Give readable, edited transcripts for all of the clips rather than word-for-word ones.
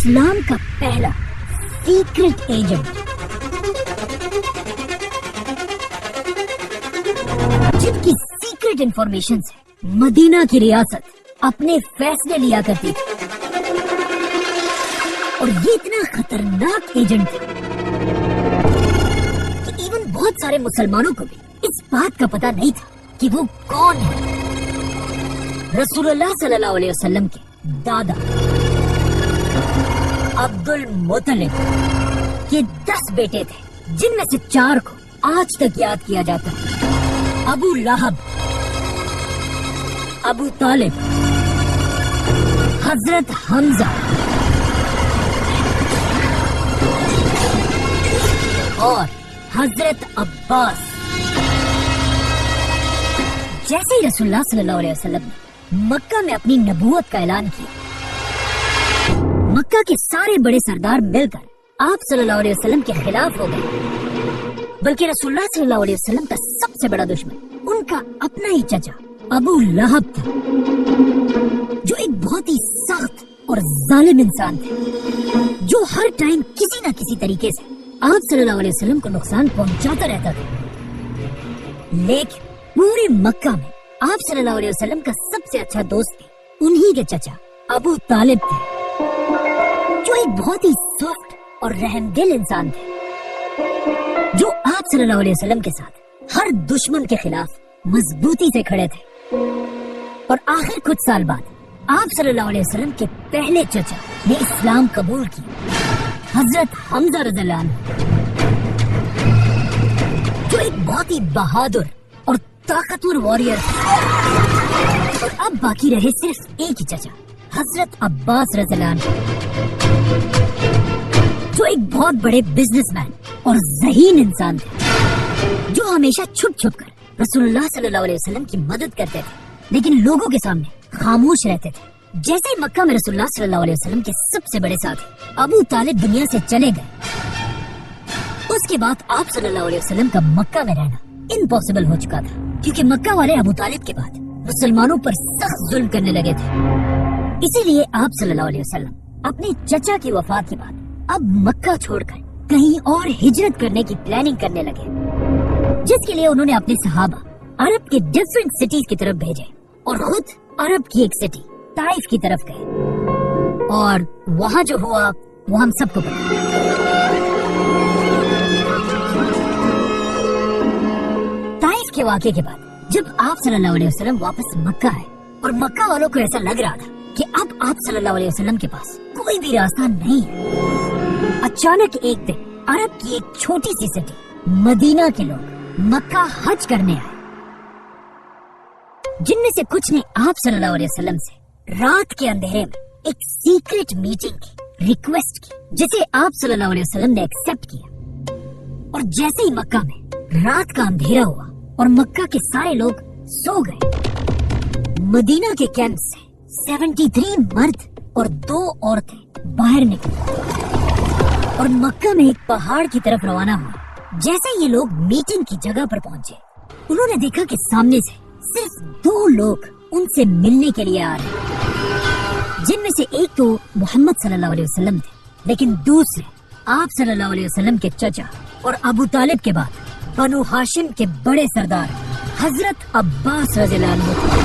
اسلام کا پہلا secret agent جن کی سیکرٹ انفارمیشن سے مدینہ کی ریاست اپنے فیصلے لیا کرتی تھی، اور یہ اتنا خطرناک ایجنٹ تھا کہ ایون بہت سارے مسلمانوں کو بھی اس بات کا پتہ نہیں تھا کہ وہ کون ہے۔ رسول اللہ صلی اللہ علیہ وسلم کے دادا عبد المطلب کے 10 بیٹے تھے، جن میں سے 4 کو آج تک یاد کیا جاتا ہے۔ ابو لہب، ابو طالب، حضرت حمزہ اور حضرت عباس۔ جیسے ہی رسول اللہ صلی اللہ علیہ وسلم نے مکہ میں اپنی نبوت کا اعلان کیا، مکہ کے سارے بڑے سردار مل کر آپ صلی اللہ علیہ وسلم کے خلاف ہو گئے، بلکہ رسول اللہ صلی اللہ علیہ وسلم کا سب سے بڑا دشمن ان کا اپنا ہی چچا ابو لہب تھا، جو ایک بہت ہی سخت اور ظالم انسان تھے، جو ہر ٹائم کسی نہ کسی طریقے سے آپ صلی اللہ علیہ وسلم کو نقصان پہنچاتا رہتا تھا۔ لیکن پورے مکہ میں آپ صلی اللہ علیہ وسلم کا سب سے اچھا دوست بھی انہی کے چچا ابو طالب تھے، جو ایک بہت ہی سافٹ اور رحم دل انسان تھے، جو آپ صلی اللہ علیہ وسلم کے ساتھ ہر دشمن کے خلاف مضبوطی سے کھڑے تھے۔ اور آخر کچھ سال بعد آپ صلی اللہ علیہ وسلم کے پہلے چچا نے اسلام قبول کیا، حضرت حمزہ رضی اللہ عنہ، جو ایک بہت ہی بہادر اور طاقتور واریر تھا۔ اور اب باقی رہے صرف ایک ہی چچا، حضرت عباس رضی اللہ عنہ، جو ایک بہت بڑے بزنس مین اور ذہین انسان تھے، جو ہمیشہ چھپ چھپ کر رسول اللہ صلی اللہ علیہ وسلم کی مدد کرتے تھے، لیکن لوگوں کے سامنے خاموش رہتے تھے۔ جیسے ہی مکہ میں رسول اللہ صلی اللہ علیہ وسلم کے سب سے بڑے ساتھی ابو طالب دنیا سے چلے گئے، اس کے بعد آپ صلی اللہ علیہ وسلم کا مکہ میں رہنا امپاسبل ہو چکا تھا، کیونکہ مکہ والے ابو طالب کے بعد مسلمانوں پر سخت ظلم کرنے لگے تھے۔ اسی لیے آپ صلی اللہ علیہ وسلم اپنے چچا کی وفات کے بعد اب مکہ چھوڑ کر کہیں اور ہجرت کرنے کی پلاننگ کرنے لگے، جس کے لیے انہوں نے اپنے صحابہ عرب کے ڈفرینٹ سٹیز کی طرف بھیجے، اور خود عرب کی ایک سٹی طائف کی طرف گئے، اور وہاں جو ہوا وہ ہم سب کو پتا۔ طائف کے واقعے کے بعد جب آپ صلی اللہ علیہ وسلم واپس مکہ آئے، اور مکہ والوں کو ایسا لگ رہا تھا کہ اب آپ صلی اللہ علیہ وسلم کے پاس کوئی بھی راستہ نہیں ہے، اچانک ایک دن عرب کی ایک چھوٹی سی سٹی مدینہ کے لوگ مکہ حج کرنے آئے، جن میں سے کچھ نے آپ صلی اللہ علیہ وسلم سے رات کے اندھیرے میں ایک سیکرٹ میٹنگ کی ریکویسٹ کی، جسے آپ صلی اللہ علیہ وسلم نے ایکسپٹ کیا۔ اور جیسے ہی مکہ میں رات کا اندھیرا ہوا اور مکہ کے سارے لوگ سو گئے، مدینہ کے کیمپ سے 73 مرد اور 2 عورتیں باہر نکلی اور مکہ میں ایک پہاڑ کی طرف روانہ ہوئے۔ جیسے یہ لوگ میٹنگ کی جگہ پر پہنچے، انہوں نے دیکھا کہ سامنے سے صرف 2 لوگ ان سے ملنے کے لیے آ رہے، جن میں سے ایک تو محمد صلی اللہ علیہ وسلم تھے، لیکن دوسرے آپ صلی اللہ علیہ وسلم کے چچا اور ابو طالب کے بعد بنو ہاشم کے بڑے سردار حضرت عباس رضی اللہ عنہ تھے۔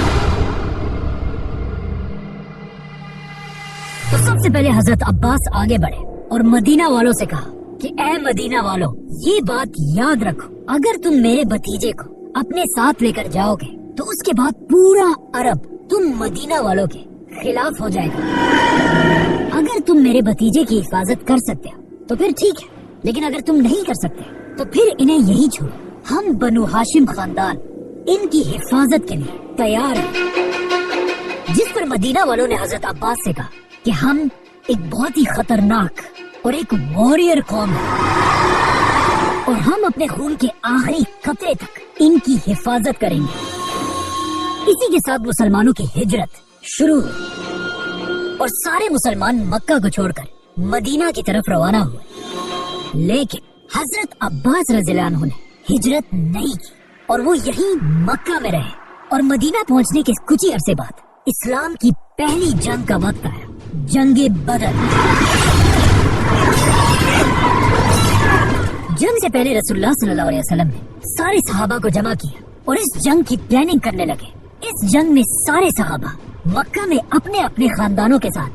تو سب سے پہلے حضرت عباس آگے بڑھے اور مدینہ والوں سے کہا کہ اے مدینہ والوں، یہ بات یاد رکھو، اگر تم میرے بھتیجے کو اپنے ساتھ لے کر جاؤ گے تو اس کے بعد پورا عرب تم مدینہ والوں کے خلاف ہو جائے گا۔ اگر تم میرے بھتیجے کی حفاظت کر سکتے ہو تو پھر ٹھیک ہے، لیکن اگر تم نہیں کر سکتے تو پھر انہیں یہی چھوڑو، ہم بنو ہاشم خاندان ان کی حفاظت کے لیے تیار ہیں۔ جس پر مدینہ والوں نے حضرت عباس سے کہا کہ ہم ایک بہت ہی خطرناک اور ایک واریر قوم ہے، اور ہم اپنے خون کے آخری قطرے تک ان کی حفاظت کریں گے۔ اسی کے ساتھ مسلمانوں کی ہجرت شروع ہوئی اور سارے مسلمان مکہ کو چھوڑ کر مدینہ کی طرف روانہ ہوئے، لیکن حضرت عباس رضی اللہ عنہ نے ہجرت نہیں کی اور وہ یہیں مکہ میں رہے۔ اور مدینہ پہنچنے کے کچھ ہی عرصے بعد اسلام کی پہلی جنگ کا وقت آیا जंगे बदर। जंग से पहले रसूलुल्लाह सल्लल्लाहु अलैहि वसल्लम ने सारे सहाबा को जमा किया और इस जंग की प्लानिंग करने लगे। इस जंग में सारे सहाबा मक्का में अपने अपने खानदानों के साथ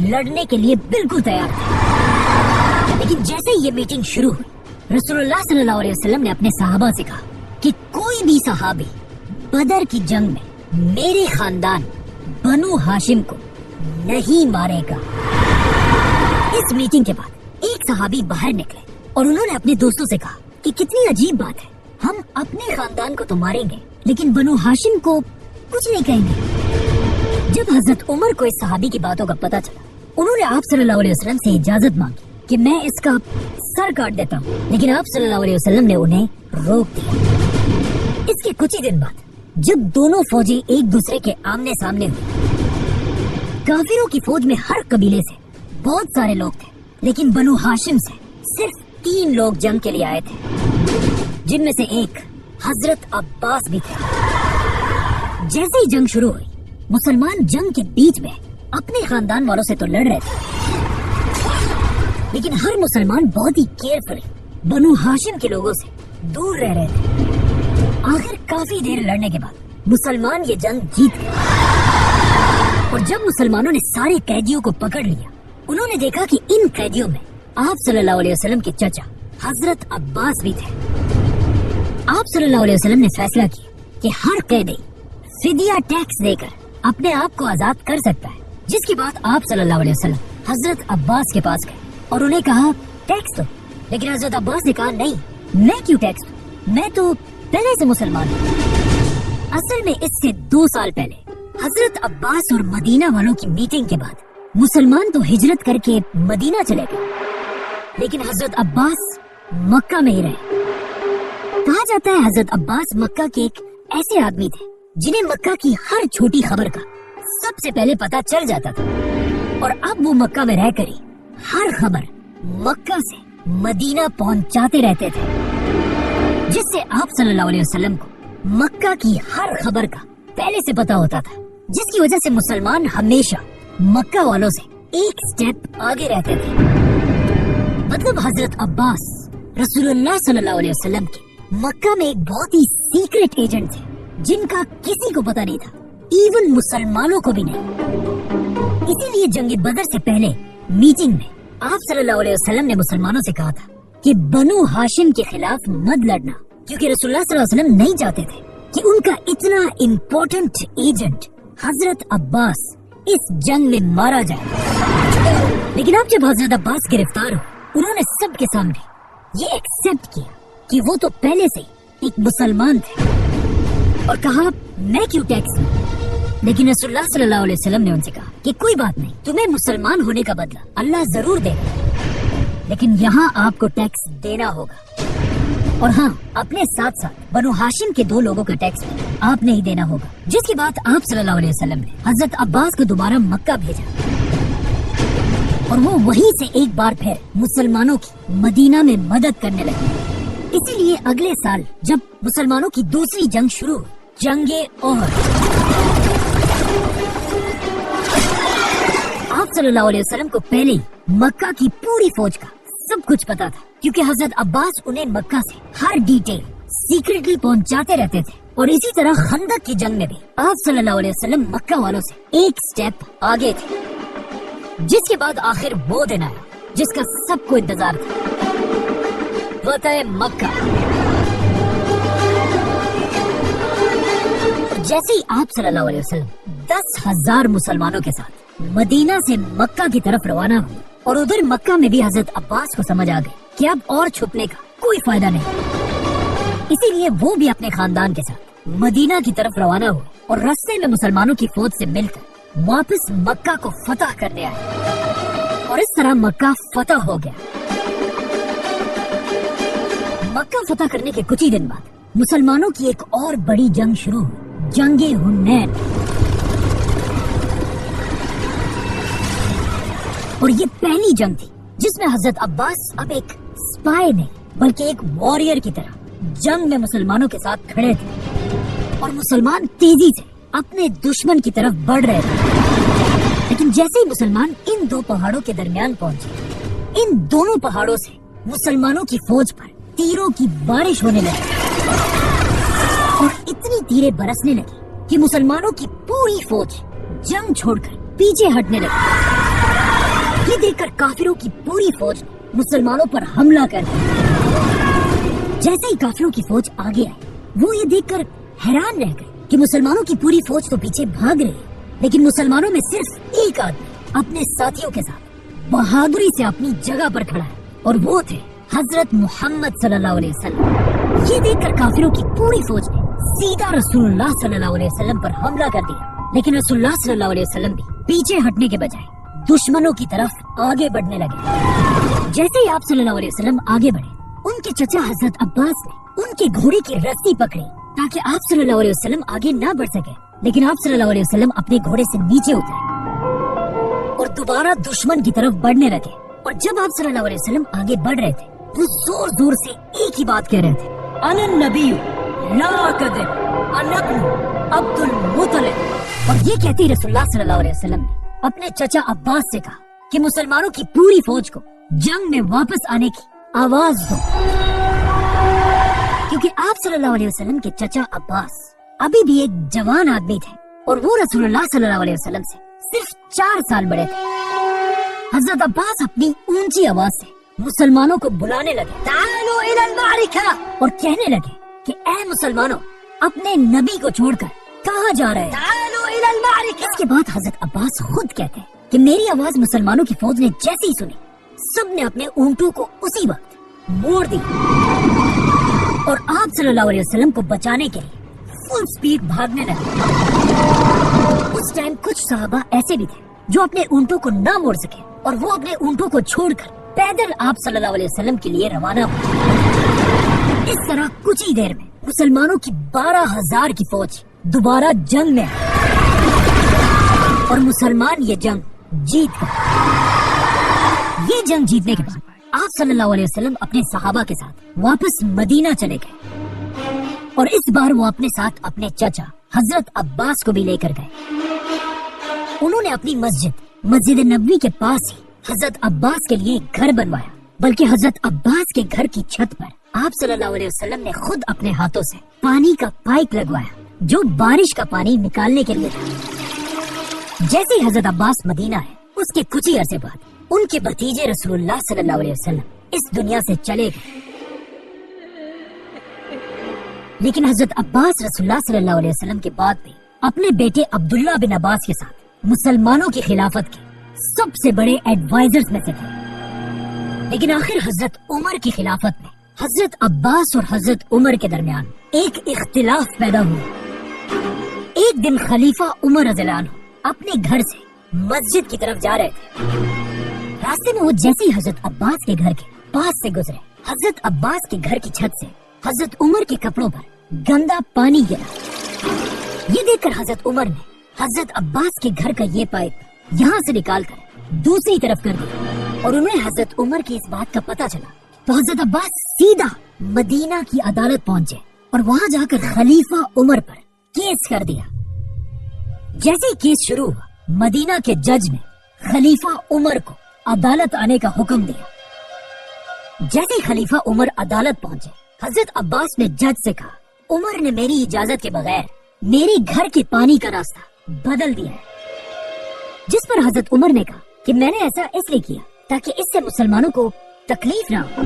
लड़ने के लिए बिल्कुल तैयार थे। लेकिन जैसे ही ये मीटिंग शुरू हुई, रसूलुल्लाह सल्लल्लाहु अलैहि वसल्लम ने अपने सहाबा से कहा कि कोई भी सहाबी बदर की जंग में मेरे खानदान बनु हाशिम को नहीं मारेगा। इस मीटिंग के बाद एक सहाबी बाहर निकले और उन्होंने अपने दोस्तों से कहा कि कितनी अजीब बात है, हम अपने खानदान को तो मारेंगे लेकिन बनु हाशिम को कुछ नहीं कहेंगे। जब हजरत उमर को इस सहाबी की बातों का पता चला, उन्होंने आप सल्लल्लाहु अलैहि वसल्लम से इजाजत मांगी कि मैं इसका सर काट देता हूँ, लेकिन आप सल्लल्लाहु अलैहि वसल्लम ने उन्हें रोक दिया। इसके कुछ ही दिन बाद जब दोनों फौजी एक दूसरे के आमने सामने हुए, काफिरों की फौज में हर कबीले से बहुत सारे लोग थे, लेकिन बनु हाशिम से सिर्फ 3 लोग जंग के लिए आए थे, जिनमें से एक हजरत अब्बास भी थे। जैसे ही जंग शुरू हुई, मुसलमान जंग के बीच में अपने खानदान वालों से तो लड़ रहे थे, लेकिन हर मुसलमान बहुत ही केयरफुली बनु हाशिम के लोगों से दूर रह रहे थे। आखिर काफी देर लड़ने के बाद मुसलमान ये जंग जीत गए और जब मुसलमानों ने सारे कैदियों को पकड़ लिया, उन्होंने देखा कि इन कैदियों में आप सल्लल्लाहु अलैहि वसल्लम के चाचा हजरत अब्बास भी थे। आप सल्लल्लाहु अलैहि वसल्लम ने फैसला किया कि हर कैदी फिदिया टैक्स देकर अपने आप को आजाद कर सकता है, जिसकी बात आप सल्लल्लाहु अलैहि वसल्लम हजरत अब्बास के पास गए और उन्हें कहा टैक्स दो। लेकिन हजरत अब्बास ने कहा नहीं, मैं क्यों टैक्स दूं, मैं तो पहले से मुसलमान हूँ। असल में इससे 2 साल पहले हजरत अब्बास और मदीना वालों की मीटिंग के बाद मुसलमान तो हिजरत करके मदीना चले गए, लेकिन हजरत अब्बास मक्का में ही रहे। कहा जाता है हजरत अब्बास मक्का के एक ऐसे आदमी थे जिन्हें मक्का की हर छोटी खबर का सबसे पहले पता चल जाता था, और अब वो मक्का में रहकर ही हर खबर मक्का से मदीना पहुंचाते रहते थे, जिससे आप सल्लल्लाहु अलैहि वसल्लम को मक्का की हर खबर का पहले से पता होता था, जिसकी वजह से मुसलमान हमेशा मक्का वालों से एक स्टेप आगे रहते थे। मतलब हजरत अब्बास रसूलुल्लाह सल्लल्लाहु अलैहि वसल्लम के मक्का में एक बहुत ही सीक्रेट एजेंट थे, जिनका किसी को पता नहीं था, इवन मुसलमानों को भी नहीं। इसीलिए जंग बदर से पहले मीटिंग में आप सल्लल्लाहु अलैहि वसल्लम ने मुसलमानों से कहा था कि बनु हाशिम के खिलाफ मत लड़ना, क्योंकि रसूलुल्लाह सल्लल्लाहु अलैहि वसल्लम नहीं चाहते थे कि उनका इतना इम्पोर्टेंट एजेंट हजरत अब्बास इस जंग में मारा जाए। लेकिन अब जब हजरत अब्बास गिरफ्तार हो, उन्होंने सबके सामने ये एक्सेप्ट किया कि वो तो पहले से एक मुसलमान थे और कहा मैं क्यों टैक्स दूं। लेकिन रसूलुल्लाह सल्लल्लाहु अलैहि वसल्लम ने उनसे कहा कि कोई बात नहीं, तुम्हें मुसलमान होने का बदला अल्लाह जरूर देगा, लेकिन यहाँ आपको टैक्स देना होगा। और हाँ, अपने साथ साथ बनु हाशिम के 2 लोगों का टैक्स आपने ही देना होगा। जिसकी बात आप सल्लल्लाहु अलैहि वसल्लम ने हजरत अब्बास को दोबारा मक्का भेजा और वो वहीं से एक बार फिर मुसलमानों की मदीना में मदद करने लगे। इसीलिए अगले साल जब मुसलमानों की दूसरी जंग शुरू हुई, जंगे ओहद, आप सल्लल्लाहु अलैहि वसल्लम को पहले ही मक्का की पूरी फौज का सब कुछ पता था, क्योंकि हजरत अब्बास उन्हें मक्का से हर डिटेल सीक्रेटली पहुंचाते रहते थे। और इसी तरह खंदक की जंग में भी आप सल्लल्लाहु अलैहि वसल्लम मक्का वालों से एक स्टेप आगे थे, जिसके बाद आखिर वो दिन आया जिसका सबको इंतजार था, फतह मक्का। जैसे ही आप सल्लल्लाहु अलैहि वसल्लम 10,000 मुसलमानों के साथ मदीना से मक्का की तरफ रवाना हुए, और उधर मक्का में भी हजरत अब्बास को समझ आ गई कि अब और छुपने का कोई फायदा नहीं। इसीलिए वो भी अपने खानदान के साथ मदीना की तरफ रवाना हुए और रास्ते में मुसलमानों की फौज से मिलकर वापस मक्का को फतह करने आए, और इस तरह मक्का फतह हो गया। मक्का फतह करने के कुछ ही दिन बाद मुसलमानों की एक और बड़ी जंग शुरू हुई, जंगे हुनैन। और ये पहली जंग थी जिसमें हजरत अब्बास अब एक स्पाई नहीं बल्कि एक वॉरियर की तरह जंग में मुसलमानों के साथ खड़े थे, और मुसलमान तेजी से अपने दुश्मन की तरफ बढ़ रहे थे। लेकिन जैसे ही मुसलमान इन दो पहाड़ों के दरमियान पहुंचे, इन दोनों पहाड़ों से मुसलमानों की फौज पर तीरों की बारिश होने लगी और इतनी तीरें बरसने लगी कि मुसलमानों की पूरी फौज जंग छोड़कर पीछे हटने लगी। ये देखकर काफिरों की पूरी फौज ने मुसलमानों पर हमला कर दिया। जैसे ही काफिरों की फौज आगे आई, वो ये देखकर हैरान रह गए कि मुसलमानों की पूरी फौज तो पीछे भाग रही है, लेकिन मुसलमानों में सिर्फ एक आदमी अपने साथियों के साथ बहादुरी से अपनी जगह पर खड़ा है, और वो थे हजरत मोहम्मद सल्लल्लाहु अलैहि वसल्लम। ये देखकर काफिरों की पूरी फौज ने सीधा रसूलुल्लाह सल्लल्लाहु अलैहि वसल्लम पर हमला कर दिया, लेकिन रसूलुल्लाह सल्लल्लाहु अलैहि वसल्लम भी पीछे हटने के बजाय दुश्मनों की तरफ आगे बढ़ने लगे। जैसे ही आप सल्लल्लाहु अलैहि वसल्लम आगे बढ़े, उनके चचा हजरत अब्बास ने उनके घोड़े की रस्सी पकड़ी ताकि आप सल्लल्लाहु अलैहि वसल्लम आगे ना बढ़ सके, लेकिन आप सल्लल्लाहु अलैहि वसल्लम अपने घोड़े से नीचे उतरे और दोबारा दुश्मन की तरफ बढ़ने लगे। और जब आप सल्लल्लाहु अलैहि वसल्लम आगे बढ़ रहे थे, वो जोर जोर से एक ही बात कह रहे थे, अनन नबिय्यु ला कज़िब अना इब्नु अब्दुल मुत्तलिब। और ये कहते ही रसूलुल्लाह सल्लल्लाहु अलैहि वसल्लम ने अपने चचा अब्बास से कहा कि मुसलमानों की पूरी फौज को जंग में वापस आने की आवाज दो, क्योंकि आप सल्लल्लाहु अलैहि वसल्लम के चचा अब्बास अभी भी एक जवान आदमी थे और वो रसूलुल्लाह सल्लल्लाहु अलैहि वसल्लम से सिर्फ 4 साल बड़े थे। हजरत अब्बास अपनी ऊंची आवाज से मुसलमानों को बुलाने लगे, तालो इलल मारिका, और कहने लगे कि ऐ मुसलमानों, अपने नबी को छोड़कर कहाँ जा रहे हैं? तालो इलल मारिका। इसके बाद हजरत अब्बास खुद कहते हैं कि मेरी आवाज मुसलमानों की फौज ने जैसे ही सुनी, सबने अपने ऊंटों को उसी वक्त मोड़ दी और आप सल्लल्लाहु अलैहि वसल्लम को बचाने के लिए फुल स्पीड भागने लगे। उस टाइम कुछ सहाबा ऐसे भी थे जो अपने ऊंटों को ना मोड़ सके और वो अपने ऊंटों को छोड़कर पैदल आप सल्लल्लाहु अलैहि वसल्लम के लिए रवाना हुए। इस तरह कुछ ही देर में मुसलमानों की 12,000 की फौज दोबारा जंग में आई और मुसलमान ये जंग जीत गए। ये जंग जीतने के बाद आप सल्लल्लाहु अलैहि वसल्लम अपने सहाबा के साथ वापस मदीना चले गए और इस बार वो अपने साथ अपने चचा हजरत अब्बास को भी लेकर गए। उन्होंने अपनी मस्जिद नबवी के पास ही हजरत अब्बास के लिए एक घर बनवाया, बल्कि हजरत अब्बास के घर की छत पर आप सल्लल्लाहु अलैहि वसल्लम ने खुद अपने हाथों से पानी का पाइप लगवाया जो बारिश का पानी निकालने के लिए था। जैसे ही हजरत अब्बास मदीना है, उसके कुछ ही अरसे बाद उनके भतीजे रसूलुल्लाह सल्लल्लाहु अलैहि वसल्लम इस दुनिया से चले गए। लेकिन हजरत अब्बास रसूलुल्लाह सल्लल्लाहु अलैहि वसल्लम के बाद भी अपने बेटे अब्दुल्ला बिन अब्बास के साथ मुसलमानों की खिलाफत के सबसे बड़े एडवाइजर्स में से थे। लेकिन आखिर हजरत उमर की खिलाफत में हजरत अब्बास और हजरत उमर के दरमियान एक इख्तिलाफ पैदा हुआ। एक दिन खलीफा उमर रज़ियल्लाहु अन्हु अपने घर से मस्जिद की तरफ जा रहे थे। रास्ते में वो जैसे ही हजरत अब्बास के घर के पास से गुजरे, हजरत अब्बास के घर की छत से हजरत उमर के कपड़ों पर गंदा पानी गिरा। ये देखकर हजरत उमर ने हजरत अब्बास के घर का ये पाइप यहाँ से निकालकर दूसरी तरफ कर दिया और उन्हें हजरत उमर की इस बात का पता चला तो हजरत अब्बास सीधा मदीना की अदालत पहुंचे और वहाँ जाकर खलीफा उमर पर केस कर दिया। जैसे ही केस शुरू हुआ, मदीना के जज ने खलीफा उमर को अदालत आने का हुक्म दिया। जैसे ही खलीफा उमर अदालत पहुंचे, हजरत अब्बास ने जज से कहा, उमर ने मेरी इजाजत के बगैर मेरे घर के पानी का रास्ता बदल दिया है। जिस पर हजरत उमर ने कहा कि मैंने ऐसा इसलिए किया ताकि इससे मुसलमानों को तकलीफ ना हो।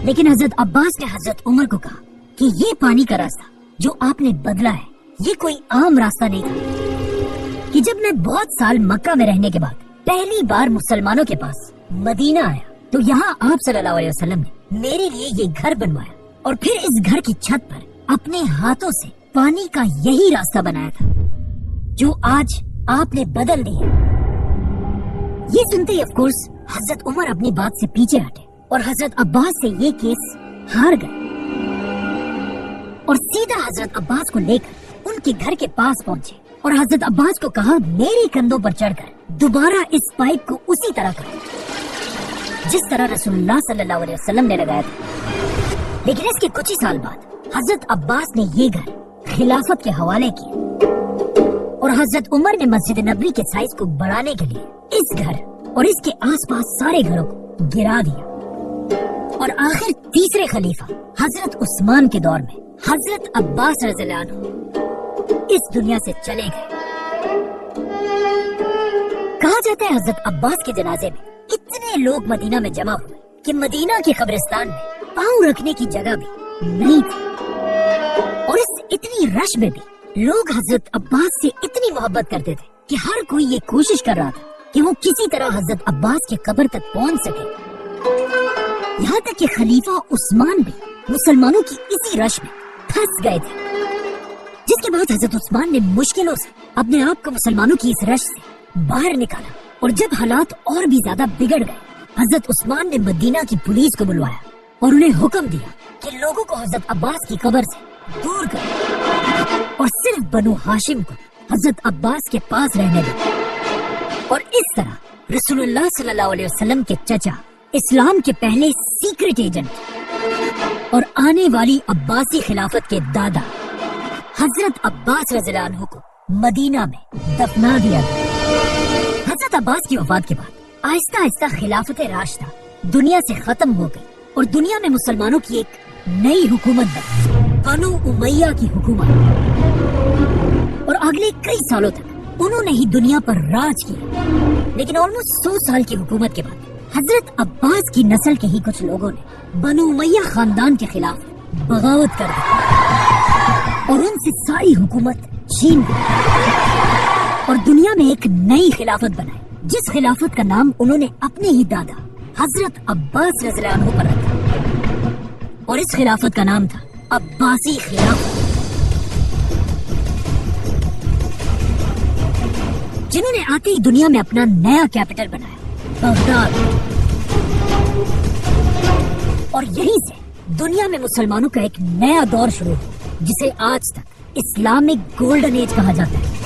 लेकिन हजरत अब्बास ने हजरत उमर को कहा कि ये पानी का रास्ता जो आपने बदला है, ये कोई आम रास्ता नहीं था। कि जब मैं बहुत साल मक्का में रहने के बाद पहली बार मुसलमानों के पास मदीना आया, तो यहाँ आप सल्लल्लाहु अलैहि वसल्लम ने मेरे लिए ये घर बनवाया और फिर इस घर की छत पर अपने हाथों से पानी का यही रास्ता बनाया था जो आज आपने बदल दिया। ये सुनते ही ऑफ कोर्स हजरत उमर अपनी बात से पीछे हटे और हजरत अब्बास से ये केस हार गए और सीधा हजरत अब्बास को लेकर उनके घर के पास पहुंचे और हजरत अब्बास को कहा, मेरे कंधों पर चढ़कर दोबारा इस पाइप को उसी तरह करो जिस तरह रसूलुल्लाह सल्लल्लाहु अलैहि वसल्लम ने लगाया था। लेकिन इसके कुछ ही साल बाद हजरत अब्बास ने ये घर खिलाफत के हवाले किया और हजरत उमर ने मस्जिद नबवी के साइज को बढ़ाने के लिए इस घर और इसके आसपास सारे घरों को गिरा दिया। और आखिर तीसरे खलीफा हजरत उस्मान के दौर में हजरत अब्बास रज़ियल्लाहु अन्हु इस दुनिया से चले गए। कहा जाता है हजरत अब्बास के जनाजे में इतने लोग मदीना में जमा हुए कि मदीना के कब्रिस्तान में पांव रखने की जगह भी नहीं थी। और इस इतनी रश में भी लोग हजरत अब्बास से इतनी मोहब्बत करते थे कि हर कोई ये कोशिश कर रहा था कि वो किसी तरह हजरत अब्बास के कब्र तक पहुंच सके। यहाँ तक कि खलीफा उस्मान भी मुसलमानों की इसी रश में फंस गए थे, जिसके बाद हजरत उस्मान ने मुश्किलों से अपने आप को मुसलमानों की इस रश से बाहर निकाला। और जब हालात और भी ज्यादा बिगड़ गए, हजरत उस्मान ने मदीना की पुलिस को बुलवाया और उन्हें हुक्म दिया कि लोगों को हजरत अब्बास की कब्र से दूर करें और सिर्फ बनु हाशिम को हजरत अब्बास के पास रहने दें। और इस तरह रसूलुल्लाह सल्लल्लाहु अलैहि वसल्लम के चचा, इस्लाम के पहले सीक्रेट एजेंट और आने वाली अब्बासी खिलाफत के दादा हजरत अब्बास रज़ियल्लाहु अन्हु को मदीना में दफना दिया गया। हजरत अब्बास की वफात के बाद आहिस्ता आहिस्ता खिलाफत राशिदा दुनिया से खत्म हो गई और दुनिया में मुसलमानों की एक नई हुकूमत बनी, बनु उमैया की हुकूमत। और अगले कई सालों तक उन्होंने ही दुनिया पर राज किया। लेकिन ऑलमोस्ट 100 साल की हुकूमत के बाद हजरत अब्बास की नस्ल के ही कुछ लोगों ने बनु उमैया खानदान के खिलाफ बगावत कर दी और उनसे सारी हुकूमत छीन ली और दुनिया में एक नई खिलाफत बनाई, जिस खिलाफत का नाम उन्होंने अपने ही दादा हजरत अब्बास रज़ियल्लाहु अन्हु पर रखा। और इस खिलाफत का नाम था अब्बासी खिलाफत, जिन्होंने आते ही दुनिया में अपना नया कैपिटल बनाया, बगदाद। और यहीं से दुनिया में मुसलमानों का एक नया दौर शुरू हुआ, जिसे आज तक इस्लामिक गोल्डन एज कहा जाता है।